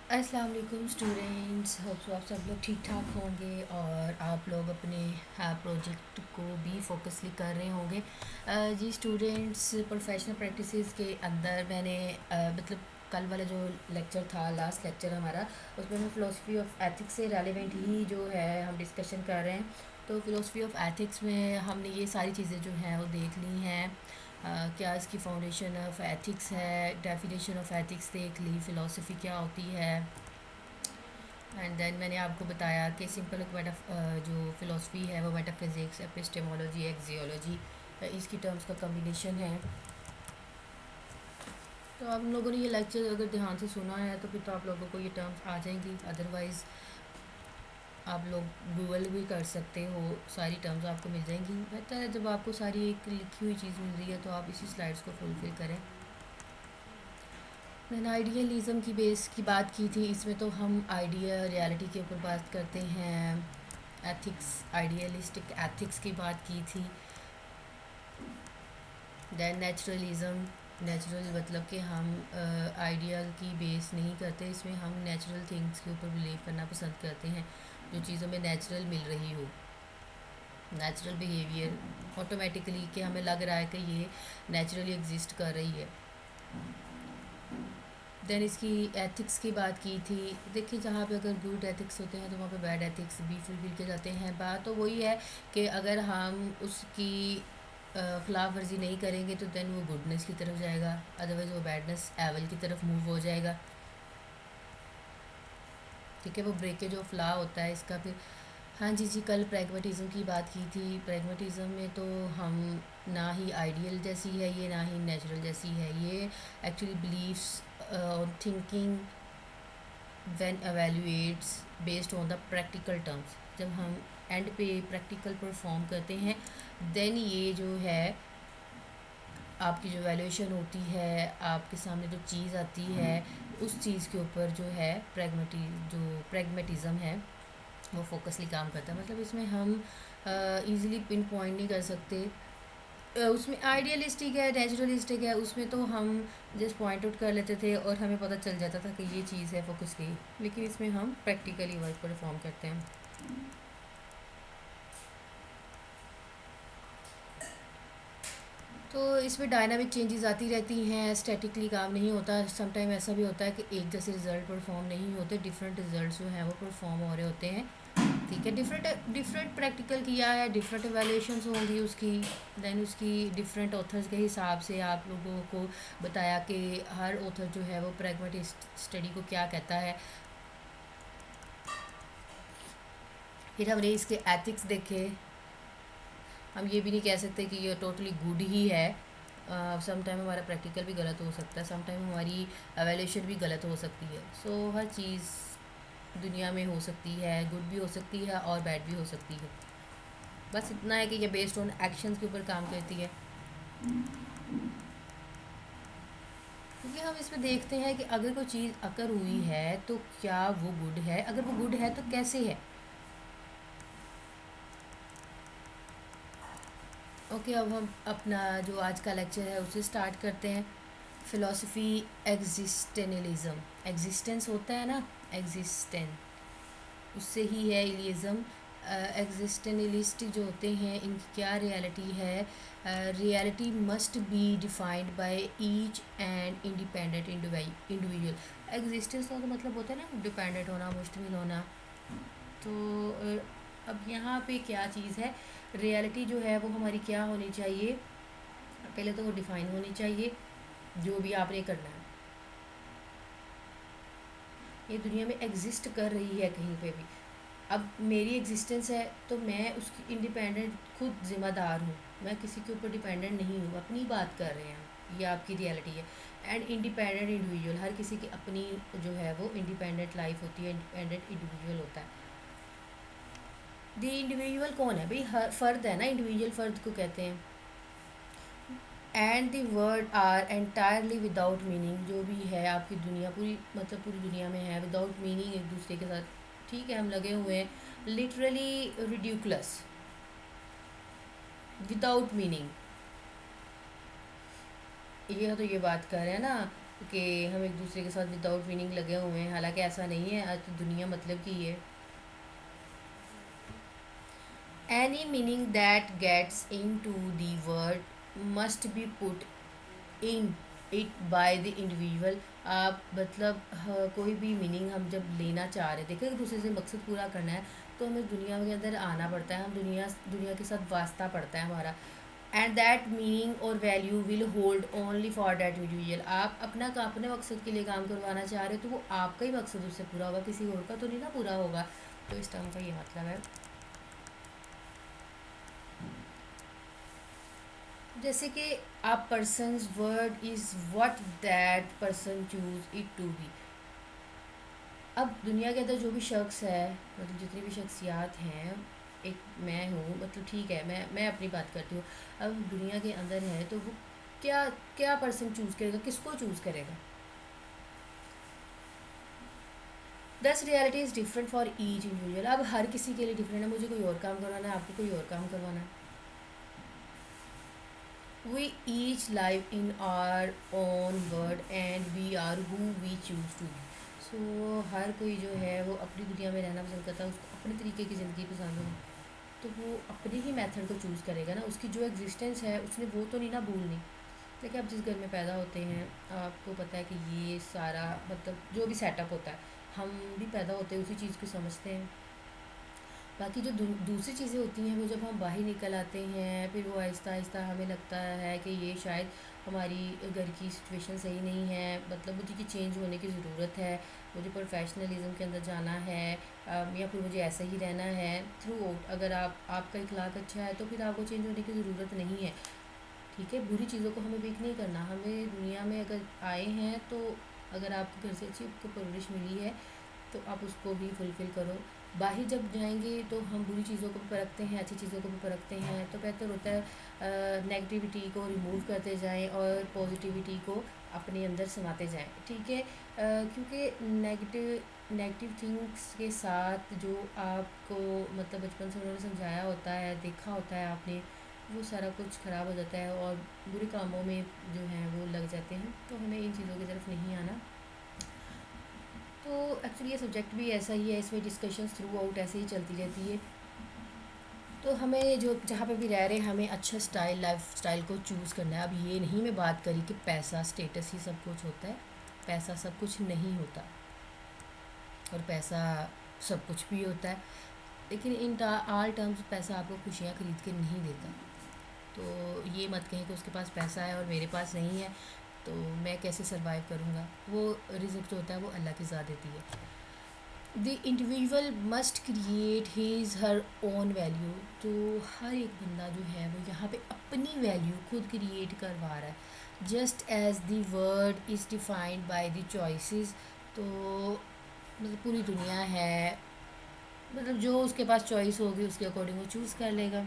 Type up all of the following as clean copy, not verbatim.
अस्सलाम वालेकुम students. Hope so आप सब लोग ठीक ठाक होंगे और आप लोग अपने प्रोजेक्ट को भी फोकसली कर रहे होंगे। जी स्टूडेंट्स, प्रोफेशनल प्रैक्टिसेस के अंदर मैंने मतलब कल वाला जो लेक्चर था, लास्ट लेक्चर हमारा, उसमें हम फ़िलासफ़ी ऑफ एथिक्स से रेलिवेंट ही जो है हम डिस्कशन कर रहे हैं। तो फ़िलासफ़ी ऑफ एथिक्स में हमने ये सारी चीज़ें जो हैं वो देख ली हैं। क्या इसकी फाउंडेशन ऑफ एथिक्स है, डेफिनेशन ऑफ एथिक्स देख ली, फ़िलासफ़ी क्या होती है। एंड देन मैंने आपको बताया कि सिंपल जो फ़िलासफ़ी है वो मेटाफिज़िक्स, एपिस्टेमोलॉजी, एक्सियोलॉजी, इसकी टर्म्स का कम्बिनेशन है। तो आप लोगों ने ये लेक्चर अगर ध्यान से सुना है तो फिर तो आप लोगों को ये टर्म्स आ जाएंगी। अदरवाइज़ आप लोग गूगल भी कर सकते हो, सारी टर्म्स आपको मिल जाएंगी। बेहतर है जब आपको सारी एक लिखी हुई चीज़ मिल रही है तो आप इसी स्लाइड्स को फुलफ़िल करें। मैंने आइडियलिज़म की बेस की बात की थी, इसमें तो हम आइडिया रियलिटी के ऊपर बात करते हैं। एथिक्स, आइडियलिस्टिक एथिक्स की बात की थी। दैन नेचुरलिज़म, नेचुरल मतलब कि हम आइडियल की बेस नहीं करते, इसमें हम नेचुरल थिंग्स के ऊपर बिलीव करना पसंद करते हैं, जो चीज़ों में नेचुरल मिल रही हो। नेचुरल बिहेवियर ऑटोमेटिकली कि हमें लग रहा है कि ये नेचुरली एग्जिस्ट कर रही है। देन इसकी एथिक्स की बात की थी। देखिए जहाँ पे अगर गुड एथिक्स होते हैं तो वहाँ पे बैड एथिक्स भी फुलफिल किए जाते हैं। बात तो वही है कि अगर हम उसकी खिलाफ वर्जी नहीं करेंगे तो देन वो गुडनेस की तरफ जाएगा, अदरवाइज़ वो बैडनेस एवल की तरफ मूव हो जाएगा। ठीक है, वो ब्रेकेज ऑफ लॉ होता है इसका। फिर हाँ जी जी, कल प्रैग्मेटिज़म की बात की थी। प्रैग्मेटिज़म में तो हम ना ही आइडियल जैसी है ये, ना ही नेचुरल जैसी है ये। Actually believes on thinking when evaluates based on the practical terms. जब हम एंड पे प्रैक्टिकल परफॉर्म करते हैं देन ये जो है आपकी जो वैल्यूएशन होती है, आपके सामने जो चीज़ आती है उस चीज़ के ऊपर जो है जो प्रैग्मेटिज़म है वो फोकसली काम करता है। मतलब इसमें हम इजीली पिन पॉइंट नहीं कर सकते। उसमें आइडियलिस्टिक है, नेचुरलिस्टिक है, उसमें तो हम जस्ट पॉइंट आउट कर लेते थे और हमें पता चल जाता था कि ये चीज़ है फोकस की। लेकिन इसमें हम प्रैक्टिकली वर्क परफॉर्म करते हैं। तो इसमें डायनामिक चेंजेस आती रहती हैं, स्टैटिकली काम नहीं होता। समटाइम ऐसा भी होता है कि एक जैसे रिज़ल्ट परफॉर्म नहीं होते, डिफरेंट रिजल्ट्स जो हैं वो परफॉर्म हो रहे होते हैं। ठीक है, डिफरेंट डिफरेंट प्रैक्टिकल किया है, डिफरेंट एवेल्यूशंस होंगी उसकी। देन उसकी डिफरेंट ऑथर्स के हिसाब से आप लोगों को बताया कि हर ऑथर जो है वो प्रैग्मेटिस्ट स्टडी को क्या कहता है। फिर हमने इसके एथिक्स देखे। हम ये भी नहीं कह सकते कि ये टोटली गुड ही है। सम टाइम हमारा प्रैक्टिकल भी गलत हो सकता है, सम टाइम हमारी एवेल्यूशन भी गलत हो सकती है। सो हर चीज़ दुनिया में हो सकती है, गुड भी हो सकती है और बैड भी हो सकती है। बस इतना है कि ये बेस्ड ऑन एक्शंस के ऊपर काम करती है। क्योंकि हम इसमें देखते हैं कि अगर कोई चीज़ अकर हुई है तो क्या वो गुड है, अगर वो गुड है तो कैसे है। ओके, अब हम अपना जो आज का लेक्चर है उसे स्टार्ट करते हैं। फ़िलासफ़ी एग्जिस्टेनलिज्म, एग्जिस्टेंस होता है ना, एग्जिस्टेंस, उससे ही है इलिज़म। एग्जिस्टेनलिस्ट जो होते हैं इनकी क्या रियलिटी है, reality must be defined by each and independent individual. Existence का तो मतलब होता है ना डिपेंडेंट होना, मुश्तमिल होना। तो अब यहाँ पे क्या चीज़ है, रियलिटी जो है वो हमारी क्या होनी चाहिए। पहले तो वो डिफ़ाइन होनी चाहिए जो भी आपने करना है। ये दुनिया में एग्जिस्ट कर रही है कहीं पे भी। अब मेरी एग्जिस्टेंस है तो मैं उसकी इंडिपेंडेंट खुद ज़िम्मेदार हूँ, मैं किसी के ऊपर डिपेंडेंट नहीं हूँ। अपनी बात कर रहे हैं, ये आपकी रियलिटी है। एंड इंडिपेंडेंट इंडिविजुअल, हर किसी की अपनी जो है वो इंडिपेंडेंट लाइफ होती है, इंडिपेंडेंट इंडिविजुअल होता है। दी इंडिविजुअल कौन है भाई, हर फ़र्द है ना, इंडिविजुअल फ़र्द को कहते हैं। And the word are entirely without meaning, जो भी है आपकी दुनिया पूरी, मतलब पूरी दुनिया में है विदाउट मीनिंग एक दूसरे के साथ। ठीक है, हम लगे हुए हैं, लिटरली रिड्यूक्लस, विदाउट मीनिंग। ये तो ये बात कर रहे हैं ना कि हम एक दूसरे के साथ विदाउट मीनिंग लगे हुए हैं, हालांकि ऐसा नहीं है, आज तो दुनिया मतलब की है। Any meaning that gets into the word must be put in it by the individual. आप मतलब कोई भी मीनिंग हम जब लेना चाह रहे हैं, देखो एक दूसरे से मकसद पूरा करना है, तो हमें दुनिया के अंदर आना पड़ता है, हम दुनिया दुनिया के साथ वास्ता पड़ता है हमारा। एंड दैट मीनिंग और value will hold only for that individual. आप अपने मकसद के लिए काम करवाना चाह रहे हो, तो वो आपका ही मकसद उससे पूरा होगा, किसी और का तो नहीं ना पूरा होगा। तो इस टर्म का ये मतलब है। जैसे कि a person's word is what that person choose it to be। अब दुनिया के अंदर जो भी शख्स है, मतलब जितनी भी शख्सियात हैं, एक मैं हूँ, मतलब ठीक है, मैं अपनी बात करती हूँ। अब दुनिया के अंदर है तो वो क्या क्या पर्सन चूज़ करेगा, किसको चूज़ करेगा। दस reality is different for each individual. अब हर किसी के लिए डिफरेंट है, मुझे कोई और काम करवाना है, आपको कोई और काम करवाना है। We each live in our own world and we are who we choose to be। सो हर कोई जो है वो अपनी दुनिया में रहना पसंद करता है, उसको अपने तरीके की ज़िंदगी पसंद है, तो वो अपने ही मेथड को चूज़ करेगा ना। उसकी जो एग्जिस्टेंस है उसने वो तो नहीं ना भूलनी। देखिए आप जिस घर में पैदा होते हैं, आपको पता है कि ये सारा मतलब जो भी सेटअप होता है, हम भी पैदा होते हैं उसी चीज़ को समझते हैं। बाकी जो दूसरी चीज़ें होती हैं, वो जब हम बाहर निकल आते हैं, फिर वो आहिस्ता आहिस्ता हमें लगता है कि ये शायद हमारी घर की सिचुएशन सही नहीं है, मतलब मुझे कि चेंज होने की ज़रूरत है, मुझे प्रोफेशनलिज्म के अंदर जाना है, या फिर मुझे ऐसे ही रहना है थ्रू आउट। अगर आपका इखलाक अच्छा है तो फिर आपको चेंज होने की ज़रूरत नहीं है। ठीक है, बुरी चीज़ों को हमें पिक नहीं करना। हमें दुनिया में अगर आए हैं तो अगर आपको घर से अच्छी आपको परवरिश मिली है तो आप उसको भी फुलफ़िल करो। बाहर जब जाएंगे तो हम बुरी चीज़ों को भी परखते हैं, अच्छी चीज़ों को भी परखते हैं, तो बेहतर होता है नेगेटिविटी को रिमूव करते जाएं और पॉजिटिविटी को अपने अंदर समाते जाएं। ठीक है, क्योंकि नेगेटिव थिंग्स के साथ जो आपको मतलब बचपन से उन्होंने समझाया होता है, देखा होता है आपने, वो सारा कुछ ख़राब हो जाता है और बुरे कामों में जो है वो लग जाते हैं। तो हमें इन चीज़ों की तरफ नहीं आना। तो एक्चुअली ये सब्जेक्ट भी ऐसा ही है, इसमें डिस्कशंस थ्रू आउट ऐसे ही चलती रहती है। तो हमें जो जहाँ पे भी रह रहे हैं, हमें अच्छा स्टाइल लाइफ स्टाइल को चूज़ करना है। अब ये नहीं मैं बात करी कि पैसा स्टेटस ही सब कुछ होता है, पैसा सब कुछ नहीं होता, और पैसा सब कुछ भी होता है, लेकिन इन आल टर्म्स पैसा आपको खुशियाँ ख़रीद के नहीं देता। तो ये मत कहें कि उसके पास पैसा है और मेरे पास नहीं है तो मैं कैसे सरवाइव करूँगा। वो रिज़्क जो होता है वो अल्लाह की ज़ात देती है। The individual must create his her own value. तो हर एक बंदा जो है वो यहाँ पे अपनी वैल्यू खुद क्रिएट करवा रहा है, just as the word is defined by the choices. तो मतलब पूरी दुनिया है, मतलब जो उसके पास चॉइस होगी उसके अकॉर्डिंग वो चूज़ कर लेगा,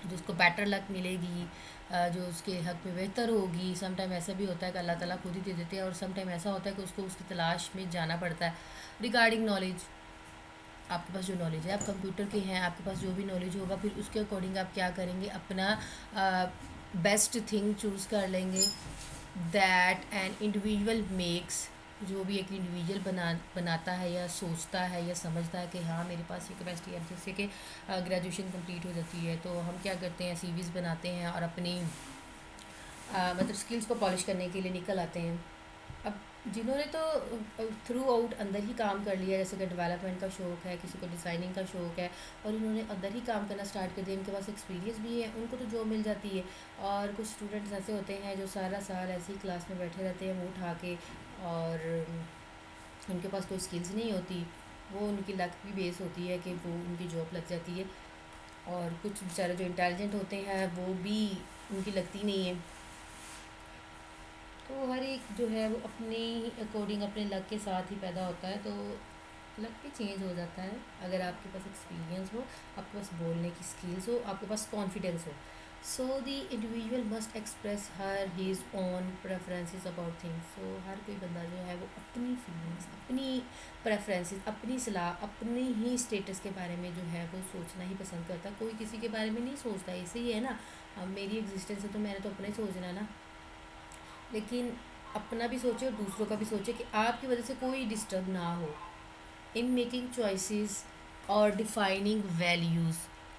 जो उसको बेटर लक मिलेगी, जो उसके हक में बेहतर होगी। सम टाइम ऐसा भी होता है कि अल्लाह ताला खुद ही दे देते हैं, और सम टाइम ऐसा होता है कि उसको उसकी तलाश में जाना पड़ता है। रिगार्डिंग नॉलेज, आपके पास जो नॉलेज है, आप कंप्यूटर के हैं, आपके पास जो भी नॉलेज होगा, फिर उसके अकॉर्डिंग आप क्या करेंगे, अपना बेस्ट थिंग चूज़ कर लेंगे। दैट एन इंडिविजुअल मेक्स, जो भी एक इंडिविजुअल बनाता है या सोचता है या समझता है कि हाँ मेरे पास ये कैपेसिटी है। जैसे कि ग्रेजुएशन कंप्लीट हो जाती है तो हम क्या करते हैं, सीवीज़ बनाते हैं और अपनी मतलब स्किल्स को पॉलिश करने के लिए निकल आते हैं। अब जिन्होंने तो थ्रू आउट अंदर ही काम कर लिया, जैसे कि डेवलपमेंट का शौक़ है, किसी को डिज़ाइनिंग का शौक़ है, और इन्होंने अंदर ही काम करना स्टार्ट कर दिया, इनके पास एक्सपीरियंस भी है, उनको तो जॉब मिल जाती है। और कुछ स्टूडेंट्स ऐसे होते हैं जो सारा साल ऐसी क्लास में बैठे रहते हैं मुँह उठा के, और उनके पास कोई स्किल्स नहीं होती। वो उनकी लक भी बेस होती है कि वो उनकी जॉब लग जाती है, और कुछ बेचारे जो इंटेलिजेंट होते हैं वो भी उनकी लगती नहीं है। तो हर एक जो है वो अपने अकॉर्डिंग अपने लक के साथ ही पैदा होता है, तो लक भी चेंज हो जाता है अगर आपके पास एक्सपीरियंस हो, आपके पास बोलने की स्किल्स हो, आपके पास कॉन्फिडेंस हो। So the individual must express her his own preferences about things. So हर कोई बंदा जो है वो अपनी फीलिंग्स, अपनी प्रेफरेंसेस, अपनी सलाह, अपनी ही स्टेटस के बारे में जो है वो सोचना ही पसंद करता। कोई किसी के बारे में नहीं सोचता, ऐसे ही है ना। अब मेरी एग्जिस्टेंस है तो मैंने तो अपना ही सोचना है ना। लेकिन अपना भी सोचें और दूसरों का भी सोचें कि आपकी वजह से कोई डिस्टर्ब ना हो इन मेकिंग चॉइसेस और डिफाइनिंग वैल्यूज़।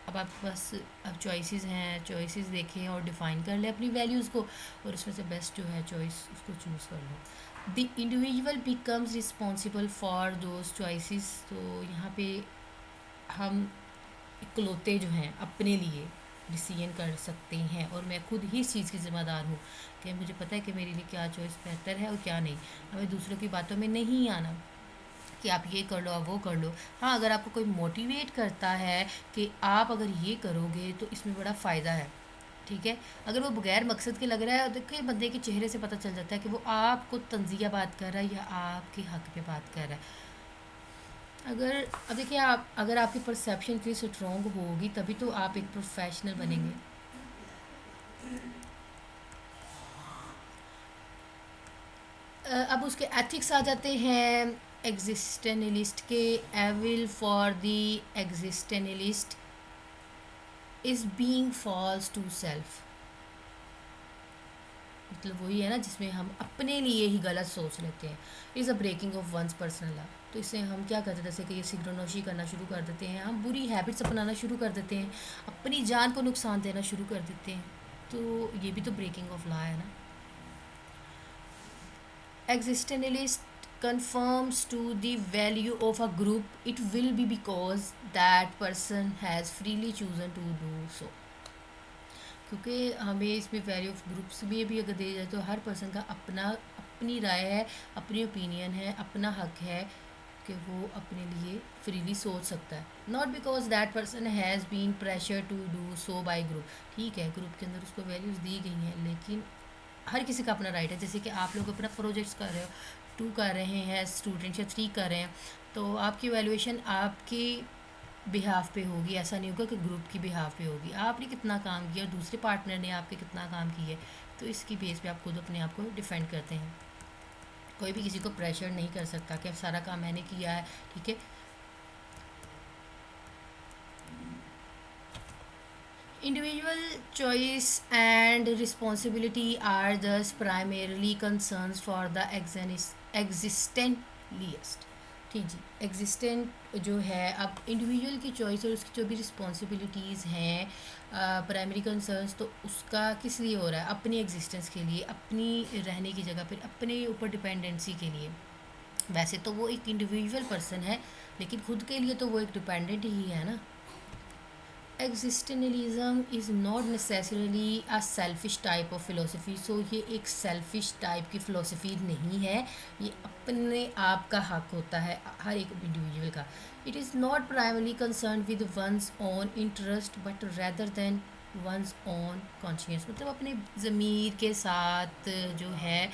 अब आपके पास अब चॉइसेस हैं, चॉइसेस देखें और डिफ़ाइन कर लें अपनी वैल्यूज़ को, और उसमें से बेस्ट जो है चॉइस उसको चूज़ कर लो। The individual becomes responsible for those choices. तो यहाँ पे हम इकलौते जो हैं अपने लिए डिसीजन कर सकते हैं, और मैं खुद ही इस चीज़ की ज़िम्मेदार हूँ कि मुझे पता है कि मेरे लिए क्या चॉइस बेहतर है और क्या नहीं। हमें दूसरों की बातों में नहीं आना कि आप ये कर लो, आप वो कर लो। हाँ, अगर आपको कोई मोटिवेट करता है कि आप अगर ये करोगे तो इसमें बड़ा फ़ायदा है, ठीक है। अगर वो बगैर मकसद के लग रहा है, देखिए बंदे के चेहरे से पता चल जाता है कि वो आपको तंज़िया बात कर रहा है या आपके हक़ पे बात कर रहा है। अगर अब देखिए, आप अगर आपकी परसेप्शन इतनी स्ट्रॉन्ग होगी तभी तो आप एक प्रोफेशनल बनेंगे। अब उसके एथिक्स आ जाते हैं एग्जिस्टेनलिस्ट के। Evil for the existentialist is being false to self. मतलब वही है ना जिसमें हम अपने लिए ही गलत सोच लेते हैं। Is a breaking of one's personal love. तो इससे हम क्या करते हैं, जैसे कि ये सिगरेटनोशी करना शुरू कर देते हैं, हम बुरी हैबिट्स अपनाना शुरू कर देते हैं, अपनी जान को नुकसान देना शुरू कर देते हैं। तो ये भी तो ब्रेकिंग ऑफ लॉ है ना। Existentialist conforms to the value of a group, it will be because that person has freely chosen to do so। क्योंकि हमें इसमें वैल्यू ऑफ ग्रुप्स भी अगर दिया जाए तो हर पर्सन का अपना अपनी राय है, अपनी ओपिनियन है, अपना हक है कि वो अपने लिए फ्रीली सोच सकता है। Not because that person has been pressure to do so by group. ठीक है, ग्रुप के अंदर उसको वैल्यूज़ दी गई हैं, लेकिन हर किसी का अपना राइट है। जैसे कि आप लोग अपना प्रोजेक्ट्स कर रहे हो, 2 कर रहे हैं स्टूडेंट्स या 3 कर रहे हैं, तो आपकी वैल्यूएशन आपकी बिहाफ पे होगी। ऐसा नहीं होगा कि ग्रुप की बिहाफ पे होगी। आपने कितना काम किया और दूसरे पार्टनर ने आपके कितना काम किया, तो इसकी बेस पे आप खुद अपने आप को डिफेंड करते हैं। कोई भी किसी को प्रेशर नहीं कर सकता कि सारा काम मैंने किया है, ठीक है। Individual choice and responsibility are thus primarily concerns for the existentialist। ठीक जी, एग्जिस्टेंट जो है, अब इंडिविजुअल की चॉइस और उसकी जो भी रिस्पॉन्सिबिलिटीज़ हैं, प्राइमरी कंसर्न्स, तो उसका किस लिए हो रहा है? अपनी एग्जिस्टेंस के लिए, अपनी रहने की जगह पर अपने ऊपर डिपेंडेंसी के लिए। वैसे तो वो एक इंडिविजुअल पर्सन है, लेकिन खुद के लिए तो वो एक डिपेंडेंट ही है ना। Existentialism is not necessarily a selfish type of philosophy. So ये एक सेल्फिश टाइप की फ़िलोसफी नहीं है, ये अपने आप का हक होता है हर एक इंडिविजुअल का। It is not primarily concern with one's own interest but rather than one's own conscious. मतलब अपने ज़मीर के साथ जो है,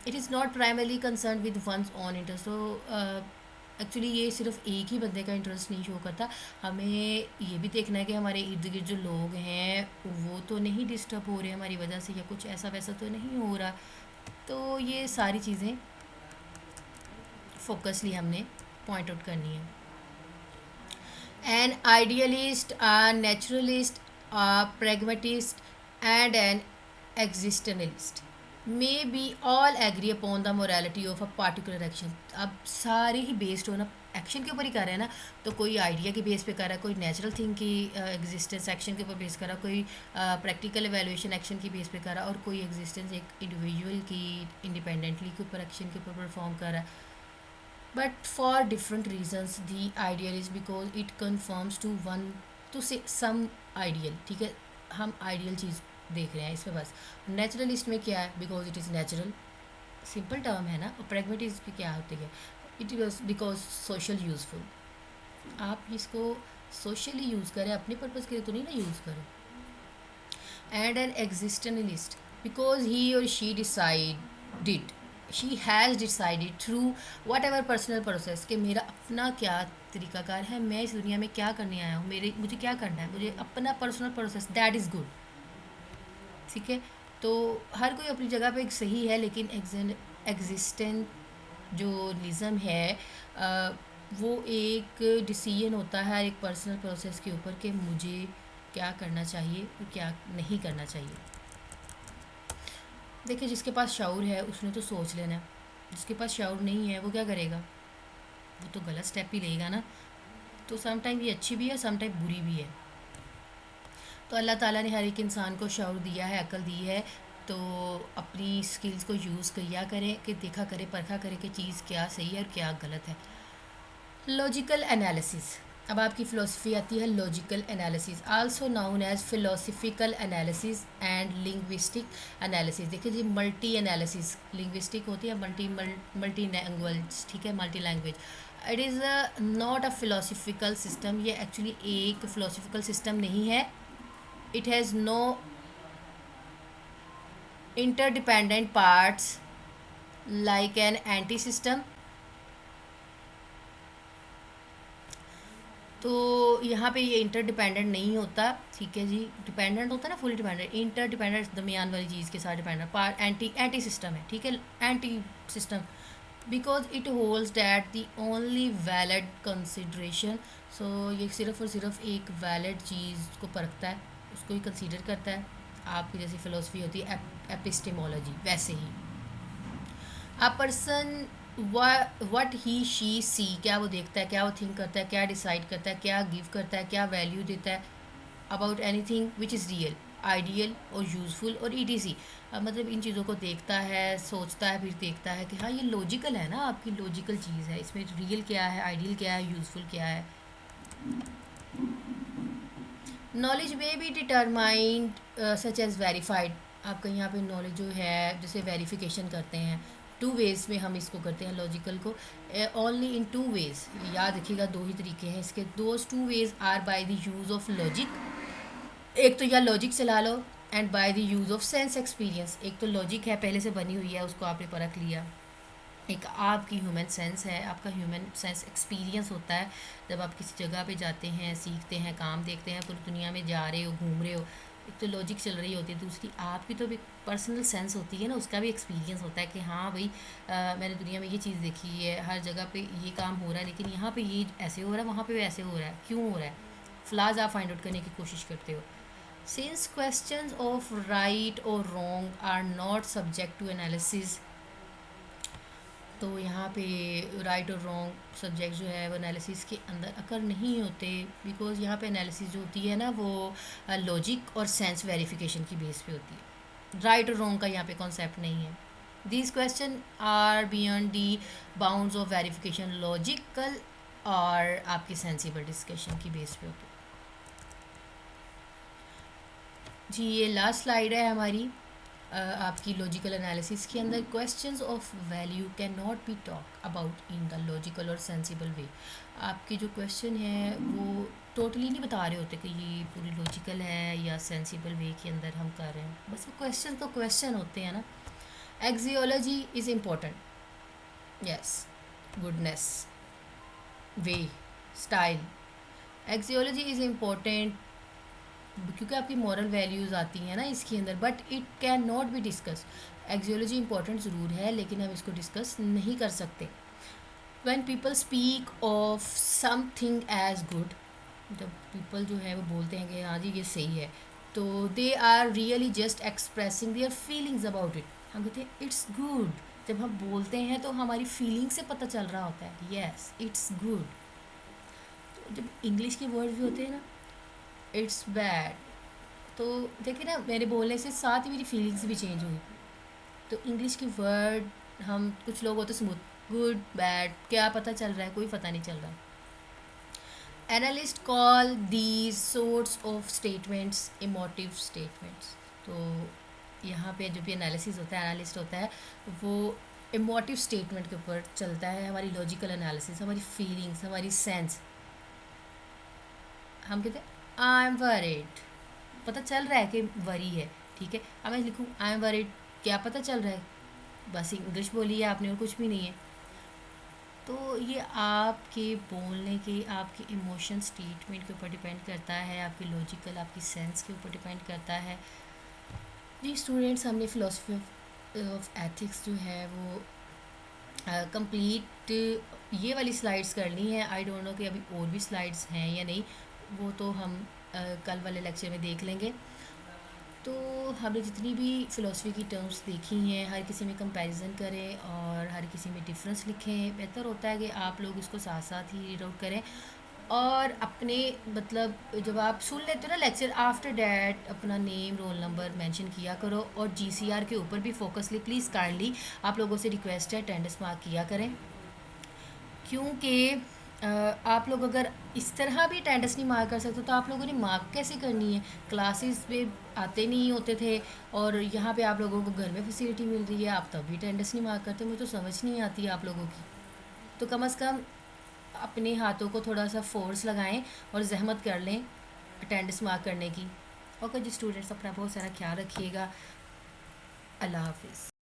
it is not primarily concern with one's own interest. तो एक्चुअली ये सिर्फ एक ही बंदे का इंटरेस्ट नहीं शो करता, हमें ये भी देखना है कि हमारे इर्द गिर्द जो लोग हैं वो तो नहीं डिस्टर्ब हो रहे हमारी वजह से, या कुछ ऐसा वैसा तो नहीं हो रहा। तो ये सारी चीज़ें फोकसली हमने पॉइंट आउट करनी है। An idealist, a naturalist, a pragmatist and an existentialist may be all agree upon the morality of a particular action। अब सारे ही बेस्ड हो ना एक्शन के ऊपर ही कर रहे हैं ना। तो कोई आइडिया के बेस पे कर रहा है, कोई नेचुरल थिंग की एग्जिस्टेंस एक्शन के ऊपर बेस कर रहा है, कोई प्रैक्टिकल एवेल्यूएशन एक्शन की बेस पे कर रहा है, और कोई एग्जिस्टेंस एक इंडिविजुअल की इंडिपेंडेंटली के ऊपर एक्शन के ऊपर परफॉर्म कर रहा है। But for different reasons the ideal is because it conforms to one to say some ideal। ठीक है, हम आइडियल चीज़ देख रहे हैं इसमें बस। नेचुरलिस्ट में क्या है? Because it is natural, simple term है ना। और प्रेगमेटिस्ट में क्या होती है? It is because social useful. आप इसको सोशली यूज़ करें, अपने पर्पज़ के लिए तो नहीं ना यूज़ करें। And an existentialist because he or she decided, she has decided through whatever personal process कि मेरा अपना क्या तरीकाकार है, मैं इस दुनिया में क्या करने आया हूँ, मुझे क्या करना है, मुझे अपना personal process, that is good. ठीक है, तो हर कोई अपनी जगह पे एक सही है, लेकिन एग्जिस्टेंट जो निज़म है, वो एक डिसीजन होता है एक पर्सनल प्रोसेस के ऊपर कि मुझे क्या करना चाहिए और क्या नहीं करना चाहिए। देखिए, जिसके पास शऊर है उसने तो सोच लेना है, जिसके पास शऊर नहीं है वो क्या करेगा, वो तो गलत स्टेप ही लेगा ना। तो सम टाइम ये अच्छी भी है, सम टाइम बुरी भी है। तो अल्लाह ताला ने हर एक इंसान को शऊर दिया है, अकल दी है। तो अपनी स्किल्स को यूज़ किया करें, कि देखा करें, परखा करें कि चीज़ क्या सही है और क्या गलत है। लॉजिकल एनालिसिस, अब आपकी फ़िलोसफी आती है logical analysis, also known as philosophical analysis and linguistic analysis. देखिए जी, मल्टी एनालिसिस लिंग्विस्टिक होती है, मल्टी लैंग्वेज, ठीक है, multi language. It is not a philosophical system, ये एक्चुअली एक फिलोसफिकल सिस्टम नहीं है। It has no interdependent parts like an anti system। तो यहाँ पे ये इंटरडिपेंडेंट नहीं होता, ठीक है जी। डिपेंडेंट होता है ना, फुली डिपेंडेंट। इंटरडिपेंडेंट दरमियान वाली चीज़ के साथ dependent, part anti anti system है, ठीक है, anti system. Because it holds that the only valid consideration. So ये सिर्फ और सिर्फ एक वैलिड चीज़ को परखता है, उसको ही कंसीडर करता है। आपकी जैसी फ़िलोसफी होती है एपिस्टेमोलॉजी, वैसे ही a person what he she see, क्या वो देखता है, क्या वो थिंक करता है, क्या डिसाइड करता है, क्या गिव करता है, क्या वैल्यू देता है about any thing which is real, ideal और यूज़फुल और ई मतलब इन चीज़ों को देखता है, सोचता है, फिर देखता है कि हाँ ये लॉजिकल है ना, आपकी लॉजिकल चीज़ है, इसमें रियल क्या है, आइडियल क्या है, यूज़फुल क्या है। नॉलेज में भी डिटरमाइंड सच एज़ वेरीफाइड। आपका यहाँ पे नॉलेज जो है, जैसे वेरिफिकेशन करते हैं, टू वेज़ में हम इसको करते हैं लॉजिकल को, ओनली इन टू वेज़। याद रखिएगा, दो ही तरीके हैं इसके। Those two ways are by the use of logic, एक तो या लॉजिक चला लो, and by the use of sense experience. एक तो लॉजिक है, पहले से बनी हुई है, उसको आपने परख लिया। एक आपकी ह्यूमन सेंस है, आपका ह्यूमन सेंस एक्सपीरियंस होता है जब आप किसी जगह पे जाते हैं, सीखते हैं, काम देखते हैं, पूरी दुनिया में जा रहे हो, घूम रहे हो। एक तो लॉजिक चल रही होती है, दूसरी आपकी तो भी पर्सनल सेंस होती है ना, उसका भी एक्सपीरियंस होता है कि हाँ भाई, मैंने दुनिया में ये चीज़ देखी है, हर जगह पे ये काम हो रहा है, लेकिन यहाँ पे ये ऐसे हो रहा है, वहाँ पे ऐसे हो रहा है, क्यों हो रहा है। फ्लाज आप फाइंड आउट करने की कोशिश करते हो। सिंस क्वेश्चंस ऑफ राइट और wrong are not subject to analysis, तो यहाँ पे राइट और रॉन्ग सब्जेक्ट जो है वो एनालिसिस के अंदर अकर नहीं होते, बिकॉज यहाँ पे एनालिसिस जो होती है ना, वो लॉजिक और सेंस वेरिफिकेशन की बेस पे होती है। राइट और रॉन्ग का यहाँ पे कॉन्सेप्ट नहीं है। These question are beyond the bounds of verification, logical और आपकी सेंसिबल डिस्कशन की बेस पे होती है। जी, ये लास्ट स्लाइड है हमारी आपकी लॉजिकल एनालिसिस के अंदर। Questions of value can not be talk about in the logical और सेंसिबल वे। आपके जो क्वेश्चन है वो टोटली नहीं बता रहे होते कि ये पूरी लॉजिकल है या सेंसिबल वे के अंदर हम कर रहे हैं, बस वो क्वेश्चन तो क्वेश्चन होते हैं ना। Axiology is important, yes, goodness, way, style. Axiology is important क्योंकि आपकी मॉरल वैल्यूज़ आती हैं ना इसके अंदर, but it can not be discuss. Axiology important ज़रूर है, लेकिन हम इसको डिस्कस नहीं कर सकते। When people speak of something as good, जब पीपल जो है वो बोलते हैं कि हाँ जी ये सही है, तो they are really just expressing their feelings about it. हम कहते हैं इट्स गुड, जब हम बोलते हैं तो हमारी फीलिंग से पता चल रहा होता है, यस इट्स गुड। तो जब इंग्लिश के वर्ड भी होते हैं ना, इट्स बैड, तो देखिए ना, मेरे बोलने से साथ ही मेरी फीलिंग्स भी चेंज हुई। तो इंग्लिश की वर्ड, हम कुछ लोग होते स्मूथ, गुड बैड, क्या पता चल रहा है, कोई पता नहीं चल रहा। Analyst call these sorts of statements emotive statements. तो यहाँ पे जो भी एनालिसिस होता है, एनालिस्ट होता है, वो इमोटिव स्टेटमेंट के ऊपर चलता है। हमारी लॉजिकल एनालिसिस, हमारी फीलिंग्स, हमारी सेंस। हम कहते हैं आई एम वरीड, पता चल रहा है कि वरी है, ठीक है। अब मैं लिखूँ आई एम वरीड, क्या पता चल रहा है, बस इंग्लिश बोली है आपने और कुछ भी नहीं है। तो ये आपके बोलने के, आपके इमोशन स्टेटमेंट के ऊपर डिपेंड करता है, आपकी लॉजिकल, आपकी सेंस के ऊपर डिपेंड करता है। जी स्टूडेंट्स, हमने फ़िलोसफी ऑफ एथिक्स जो है वो कंप्लीट ये वाली स्लाइड्स करनी है। आई डोंट नो कि अभी और भी स्लाइड्स हैं या नहीं, वो तो हम कल वाले लेक्चर में देख लेंगे। तो हमने जितनी भी फ़िलासफ़ी की टर्म्स देखी हैं, हर किसी में कंपैरिज़न करें और हर किसी में डिफ़रेंस लिखें। बेहतर होता है कि आप लोग इसको साथ-साथ ही रीड आउट करें और अपने मतलब जब आप सुन लेते हो ना लेक्चर, आफ्टर दैट अपना नेम, रोल नंबर मेंशन किया करो और जीसीआर के ऊपर भी फ़ोकसली प्लीज़ काइंडली आप लोगों से रिक्वेस्ट है अटेंडेंस मार्क किया करें। क्योंकि आप लोग अगर इस तरह भी अटेंडेंस नहीं मार्क कर सकते तो आप लोगों ने मार्क कैसे करनी है? क्लासेस में आते नहीं होते थे और यहाँ पे आप लोगों को घर में फैसिलिटी मिल रही है, आप तब भी अटेंडेंस नहीं मार्क करते। मुझे तो समझ नहीं आती आप लोगों की। तो कम से कम अपने हाथों को थोड़ा सा फोर्स लगाएं और जहमत कर लें अटेंडेंस मार्क करने की। ओके जी स्टूडेंट्स, अपना बहुत सारा ख्याल रखिएगा। अल्लाह हाफिज़।